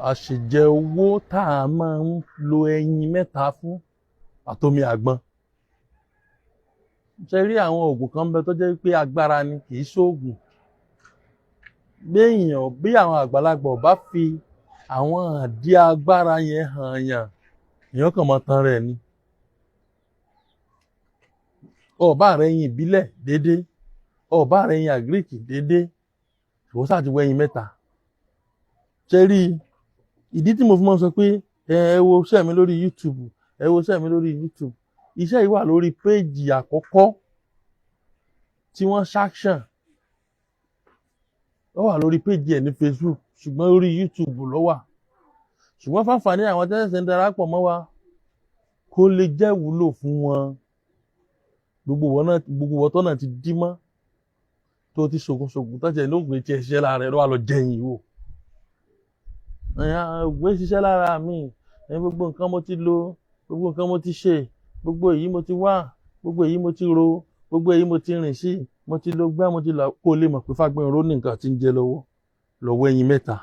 àṣejẹ owó tá a máa ń lo ẹyin mẹ́ta fún àtomi àgbọn. Ṣe rí àwọn oògùn kan bẹ tó jẹ́ pé agbára ni kì í ṣoògùn. Bí àwọn àgbàlagbà ò bá fi àwọn àdí agbára yẹn hàn yàn, èèyàn kàn máa tan rẹ̀ ni. Ọ̀bá rẹ̀ yin ìbílẹ̀ déédéé, ọ̀bá rẹ̀ yin àgíríkì déédéé, ìwọ sáà ti wẹ̀yin mẹ́ta. Ṣe rí ìdí tí mo fi máa ń sọ pé ẹ wo iṣẹ́ mi lórí YouTube, ẹ wo iṣẹ́ mi lórí YouTube. Iṣẹ́ yìí wà lórí péèjì àkọ́kọ́ tí wọ́n ṣaction. Ó wà lórí péèjì ẹ̀ ní Facebook, ṣùgbọ́n lórí YouTube ló wà. Ṣùgbọ́n fáǹfààní àwọn tẹ́sẹ̀ ń darapọ̀ mọ́ wa kó lè jẹ́ wúlò fún wọn. Gbogbo wọn tó náà ti dí mọ́ tó ti ṣògùn tó jẹ́ lóògùn etí ẹ̀ṣẹ́ lára ẹ̀ ló wà lọ jẹyìn wò. Ògùn ṣiṣẹ́ lára mi, gbogbo nǹkan mo ti lò, gbogbo nǹkan mo ti ṣe, gbogbo èyí mo ti wá, gbogbo èyí mo ti ro, gbogbo èyí mo ti rìn sí, mo ti lo gbá, mo ti là, kó lè mọ̀ pé Fágbénró ní nǹkan tí ń jẹ lọ́wọ́ ẹyin mẹ́ta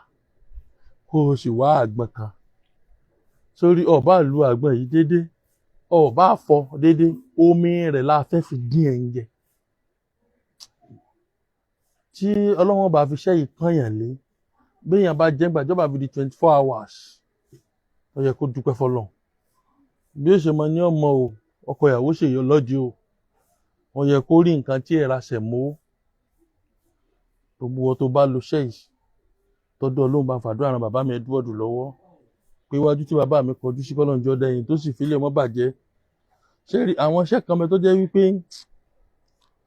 kó o sì wá àgbọn kan. Sórí ọ̀bá lu àgbọn yìí déédéé, ọ̀bá fọ déédéé, omi rẹ̀ la fẹ́ fi dín ẹyin jẹ. Tí Ọlọ́run bá fi ṣẹ́ yìí kányàn lé, béèyàn bá jẹ́ gbàjọba fi di 24 hours, ó yẹ kó dúpẹ́ fọ́lọ́run. Bí ó ṣe mọ ní ọmọ o, ọkọ ìyàwó ṣèyọ lọ́dí o, ó yẹ kó rí nǹkan tí ẹ̀ra ṣẹ̀ mọ́. Gbogbo wọn tó bá lo ṣẹ́ yìí, tọ́dọ̀ Ọlọ́run bá fàdúrà ran bàbá mi Edward lọ́wọ́, pé iwájú tí bàbá mi kọjú sí kọ́lọ́run jọ́ dẹ́yìn tó sì fílẹ̀ mọ́ bàjẹ́. Ṣé rí àwọn iṣẹ́ kan bẹ tó jẹ́ wípé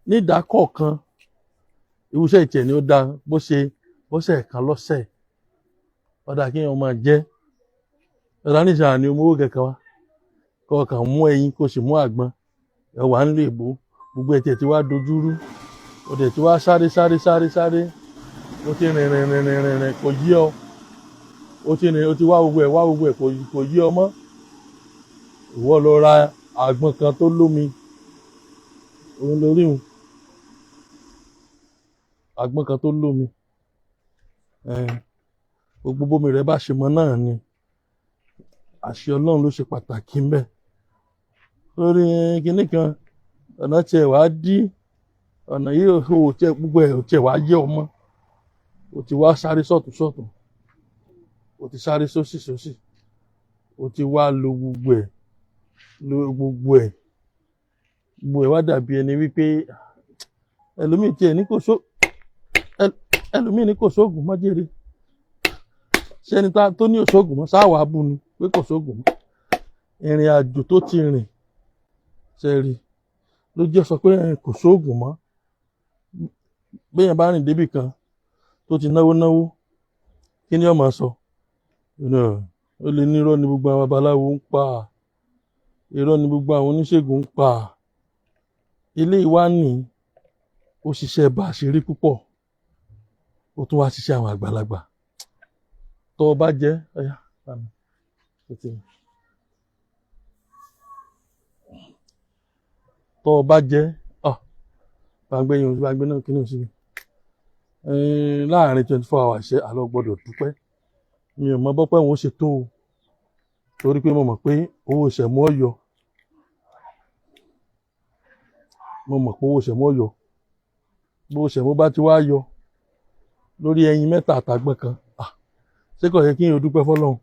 ní ìdákọ̀ọ̀kan irúṣẹ́ ìtẹ̀ ni ó dá bó ṣe kan lọ́sẹ̀, ọ̀dà kí èèyàn máa jẹ́. Ọ̀dà níṣà ni owó kẹ̀kẹ́ wa, kọ̀ọ̀kan mú ẹyin kó sì mú àgbọn, ẹ̀wà ń lè bó, gbogbo ẹ̀tẹ̀ tí wá dojúrú, ọ̀dẹ̀ tí wá sáré, ó ti rìn kò yí ọ, ó ti wá gbogbo ẹ̀ kò yí ọ mọ́. Ìwọ lọ ra àgbọn kan tó lómi, òun lórí òun, àgbọn kan tó lómi, gbogbo bómi rẹ̀ bá ṣe mọ́ náà ni àṣẹ Ọlọ́run ló ṣe pàtàkì ń bẹ. Lórí kinní kan ọ̀nà tiẹ̀ wá dí, ọ̀nà yìí gbogbo ẹ̀ ò tiẹ̀ wá yé ọmọ, ó ti wá sáré sọ́tún, ó ti sáré sósì, ó ti wá lo gbogbo ẹ̀ wá dàbí ẹni wípé ẹlòmíì ní kò sóògùn mọ́ jèrè. Ṣé ẹni tó ní òṣògùn mọ́ sáà wàá bú ni pé kò sóògùn mọ́? Ìrìn àjò tó ti rìn, ṣe rí ló jẹ́ sọ pé kò sóògùn mọ́. Béèyàn bá rìn débì kan tó ti náwó, kí ni ó máa sọ? Ó lè ní irọ́ ni gbogbo àwọn babaláwo ń pa, irọ́ ni gbogbo àwọn oníṣègùn ń pa. Ilé ìwá ní ó ṣiṣẹ́ bá a ṣe rí púpọ̀, ó tún wá ṣiṣẹ́ àwọn àgbàlagbà. Tó o bá jẹ́ ọ̀yà àmì tó o bá jẹ́ gbàgbé náà kí ni ò sí láàrin 24 hours ṣe àlọ́ gbọ́dọ̀ dúpẹ́. Mi ò mọ bọ́pẹ́ wọn ó ṣe tó o, torí pé mo mọ̀ pé owó ìṣẹ̀mú ọ̀yọ́, bó ìṣẹ̀mú bá ti wá yọ lórí ẹyin mẹ́ta àtàgbọn kan, ṣé kò yẹ kí n ò dúpẹ́ fọ́lọ́run?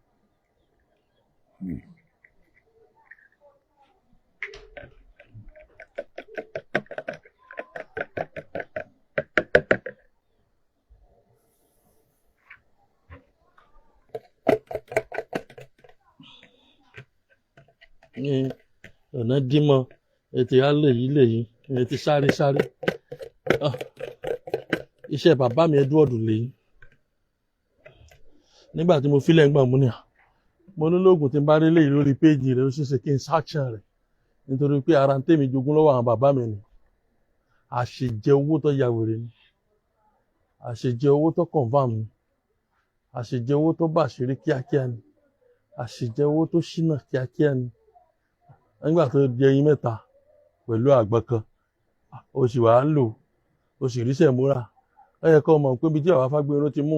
Ọ̀nà dímọ̀, ètò alẹ́ yìí, ètò sáré. Iṣẹ́ bàbá mi Edward lèyí. Nígbà tí mo fílẹ̀ ń gbà mo ní lóògùn tí ń bá rí léyìí lórí péèjì rẹ̀ ó ṣeéṣe kí n ṣáàṣàn rẹ̀, nítorí pé ara ń tèmi jogún lọ́wọ́ àwọn bàbá mi ni. Àṣejẹ owó tó ya wèrè ni, àṣejẹ owó tó confam ni, àṣejẹ owó tó bàṣírí kíákíá ni, àṣejẹ owó tó ṣínà kíákíá ni. Nígbà tó di ẹyin mẹ́ta pẹ̀lú àgbọn kan, ó sì wá ń lò, ó sì ríṣẹ́ múra. Ó yẹ kó mọ̀ pé bí tí bàbá Fágbénró ti mú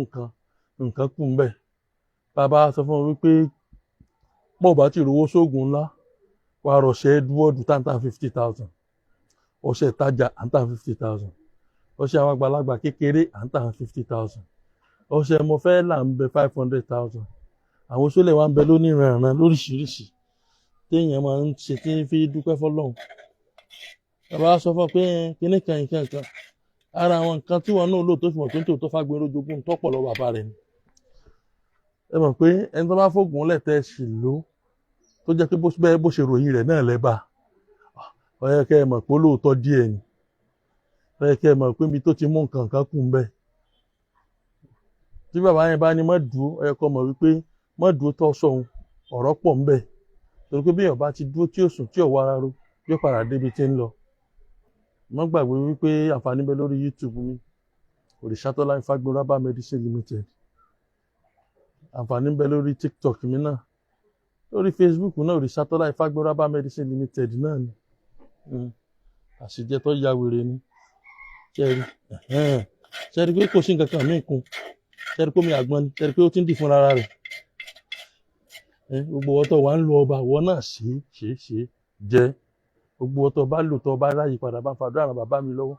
nǹkan kù ń bẹ̀. bàbá sọ fún wọn wípé pọ̀ bá ti rówó sóògùn ńlá wàá rọ̀ṣẹ́ Edward táǹtà 50,000, ọṣẹ ìtajà àǹtà 50,000, ọṣẹ àwọn àgbàlagbà kékeré àǹtà 50,000, ọṣẹ mọ̀fẹ́ là ń bẹ 500,000. àwọn sólẹ̀ wa ń bẹ lóníranran lóríṣiríṣi téèyàn máa ń ṣe tí fi dúpẹ́ fọlọ́run. bàbá sọ fún ọ pé kíní kan nǹkan kan ara àwọn nǹkan tí wọn náà lò tó fi mọ̀ pé tòótọ́ Fágbénró jogún tọ́pọ̀ lọ bàbá rẹ̀ ni. ẹ mọ̀ pé ẹni tó bá fògùn lẹ̀tẹ̀ sì ló tó jẹ́ pé bó ṣe ròyìn rẹ̀ náà lẹ́bà ó yẹ kẹ́ ẹ mọ̀ pé lóòótọ́ díẹ̀ ni, ó yẹ kẹ́ ẹ mọ̀ pé ibi tó ti mú nǹkan kan kù ń bẹ̀. tí bàbá yẹn bá ní mọ́ dúró ó yẹ kó mọ̀ wípé mọ́ dúró tó sọ̀hún ọ̀rọ̀ pọ̀ ń bẹ̀, torí pé bí èèyàn bá ti dúró tí ò sùn tí ò wá ara ro yóò padà débi tí ń lọ. má gbàgbé wípé àǹfààní bẹ lórí YouTube mi, Òrìṣàtọ́lá Fágbénró Herbal Medicine Limited. àǹfààní bẹ lórí TikTok mi náà, lórí Facebook náà Òrìṣàtọ́lá Fágbénró Herbal Medicine Limited náà ni. àṣìjẹ tó ya wèrè ni ṣẹ́rí pé kò sí nǹkan kan míì kún, ṣẹ́rí pé mi àgbọn ni, ṣẹ́rí pé ó ti ń dì fúnra rẹ̀. gbogbo ọtọ wa ń lo ọba ìwọ náà ṣe jẹ, gbogbo ọtọ bá lò tọ bá ráyè padà bá fàdúrà ràn bàbá mi lọ́wọ́.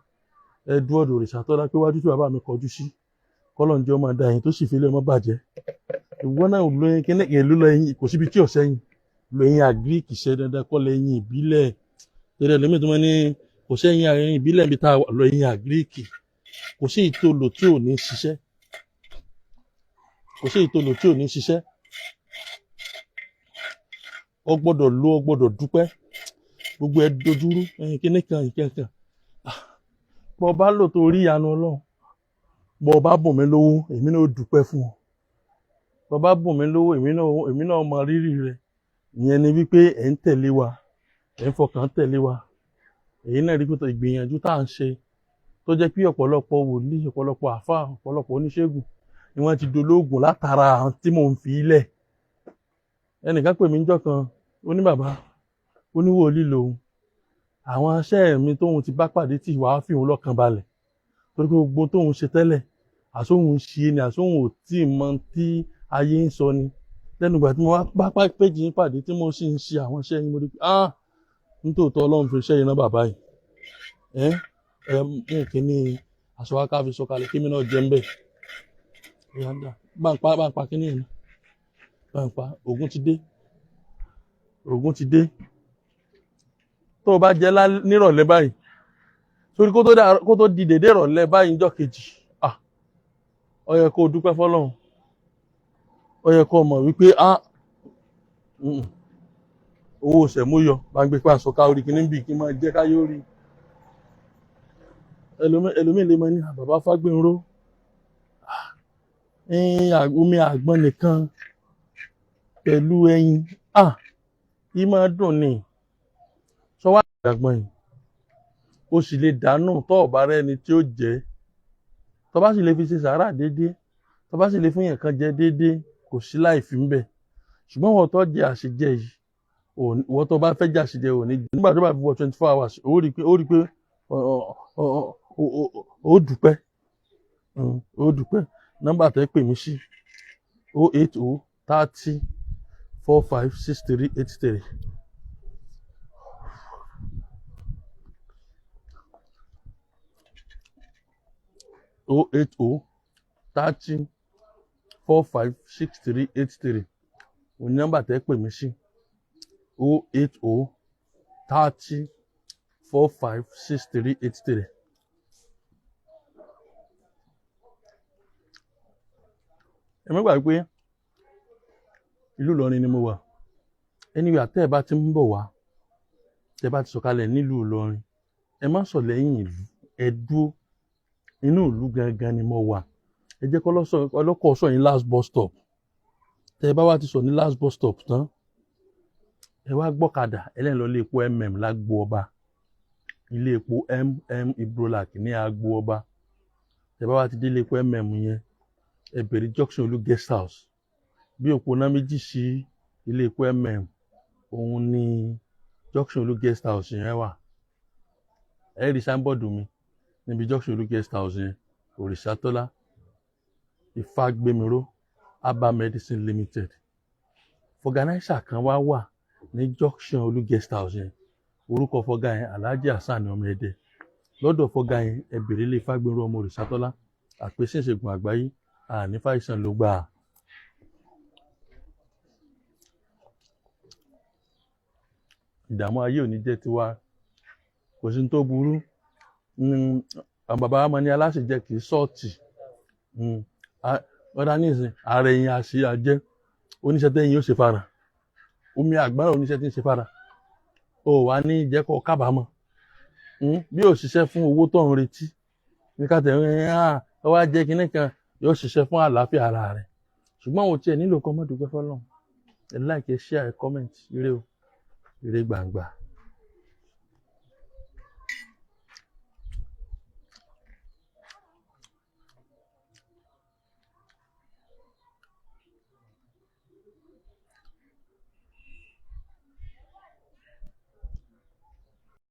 Edward Òrìṣàtọ́lá pé wájú tí bàbá mi kọjú sí kọ́lọ́njọ́ máa da ẹ̀yìn tó sì fi lé ọmọ bàjẹ́. ìwọ náà lo ẹyin kíní ìlú lọ ẹyin kò síbi tí ò sẹ́yìn, lo ẹyin àgíríkì ṣe dandan kọ́ lọ ẹyin ìbílẹ̀ tẹ́lẹ̀ lómi tó máa ní kò sẹ́yìn ẹyin ìbílẹ̀ níbi tá a lọ ẹyin àgíríkì, kò sí ìtòlò tí ò ní ṣiṣẹ́, kò sí ìtòlò tí ò ní ṣiṣẹ́. o gbọ́dọ̀ lo o gbọ́dọ̀ dúpẹ́, gbogbo ẹ dojúrú ẹyin kíní kan ìkẹkàn. bọ́ ọ bá lò tó rí ìyanu Ọlọ́run, bọ́ ọ bá bùn mí lówó èmi náà ó dúpẹ́ fún ọ, bọ́ ọ bá bùn mí lówó èmi náà mọ rírì rẹ. ìyẹn ni wípé ẹ̀ ń tẹ̀lé wa, ẹ̀ ń fọkàn tẹ̀lé wa. èyí náà rí pé ìgbìyànjú tá à ń ṣe tó jẹ́ pé ọ̀pọ̀lọpọ̀ wòlíì, ọ̀pọ̀lọpọ̀ àfáà, ọ̀pọ̀lọpọ̀ oníṣègùn ni wọ́n ti dolóògùn látara àwọn tí mò ń fi ilẹ̀. ẹnìkan pè mí níjọ́ kan ó ní bàbá oníwòlíì lòun, àwọn aṣẹ́ mi tóun ti bá pàdé tí wàá fi òun lọ́kàn balẹ̀ torí pé gbogbo tóun ṣe tẹ́lẹ̀ àsóhun ṣe ni àsóhun ò tí ì mọ tí ayé ń sọ ni. lẹ́nu ìgbà tí mo wá bá péjì yín pàdé tí mo sì ń ṣe àwọn iṣẹ́ yín mo rí pé nítòótọ́ Ọlọ́run fi iṣẹ́ yín ná bàbá yìí. mú kíní aṣọ wa ká fi sọ̀kalẹ̀ kí mi náà jẹ́ ń bẹ̀. bá ń pa kíní yẹn bá ń pa Ògún ti dé. tó o bá jẹ́ nírọ̀lẹ́ báyìí sórí kó tó di dèdè ìrọ̀lẹ́ báyìí níjọ́ kejì ó yẹ kó o dúpẹ́ fọlọ́run, ó yẹ kó o mọ̀ wípé owó ṣẹ̀mú yọ bá ń gbé pàṣọ ká orí kíní bì kí n máa jẹ́ ká yóò rí. ẹlòmíì lè mọ ní bàbá Fágbénró omi àgbọn nìkan pẹ̀lú ẹyin yìí máa dùn ni. sọ wá àgbọn yìí o sì lè dànù tó ọ̀bá rẹ́ni tí ó jẹ́, tó bá sì lè fi ṣe sàárà déédéé, tó bá sì lè fún yẹn kan jẹ déédéé kò sí láì fi ń bẹ̀. ṣùgbọ́n wọ́n tó jẹ àṣejẹ yìí wọ́n tó bá fẹ́ jẹ àṣejẹ ò ní jẹ nígbà tó bá fi wọ 24 hours ó rí pé ó dúpẹ́. nọ́mbà tẹ́ pè mí sí 080 30 45 63 83. 080 30 45 63 83 òní nọ́mbà tẹ́ pè mí sí 080 30 45 63 83. ẹ má gbàgbé pé ìlú Ìlọrin ni mo wà. anyway tẹ́ ẹ bá ti ń bọ̀ wá, tẹ́ ẹ bá ti sọ̀kalẹ̀ nílùú Ìlọrin, ẹ má sọ̀ lẹ́yìn ìlú, ẹ dúró inú ìlú gangan ni mo wà. ẹ jẹ́ ọlọ́kọ̀ sọ yín last bus stop. tẹ́ ẹ bá wá ti sọ ní last bus stop tán, ẹ wá gbọ́kadà ẹlẹ́yìn lọ ilé epo lágbo ọba, ilé epo Ibrolac ní agbo ọba. tẹ́ ẹ bá wá ti dé ilé epo yẹn, ẹ bèrè junction Olú guest house. bí òpópónà méjì sí ilé epo òun ni junction Olú guest house yẹn wà. ẹ rí sáńbọ̀dù mi níbi junction Olú guest house yẹn, Òrìṣàtọ́lá Fágbénró Aba Medicine Limited. Fọganáísà kan wá wà ní junction Olú guest house yẹn. Orúkọ fọgá yẹn Alhaji Hasan ọmọ Ẹdẹ. Lọ́dọ̀ fọgá yẹn ẹ bèrè ilé Fágbéró ọmọ Òrìṣàtọ́lá. Àpèsè ìṣègùn àgbáyé àní fàìsàn ló gbà. Ìdààmú ayé ò ní jẹ́ tiwa. Kò sí ní tó burú. Àwọn bàbá wa máa ní aláṣejẹ kì í sọ́ọ̀tì. Ọ̀dà nísìn ààrẹ yẹn àṣì àjẹ́ oníṣẹ́ tẹ́yìn yóò ṣe fara. Omi àgbára oníṣẹ́ tí ń ṣe fara. O wà ní jẹ́ kó kábàámọ̀. Bí yóò ṣiṣẹ́ fún owó tó ń retí. Ní ká tẹ̀ ọ wá jẹ́ kinní kan yóò ṣiṣẹ́ fún àlàáfíà ara rẹ̀. Ṣùgbọ́n òun tiẹ̀ nílò kọ́ mọ́ dúpẹ́ fọ́lọ́run. Ẹ like, ẹ share, ẹ comment. Ire o. Ire gbàngbà.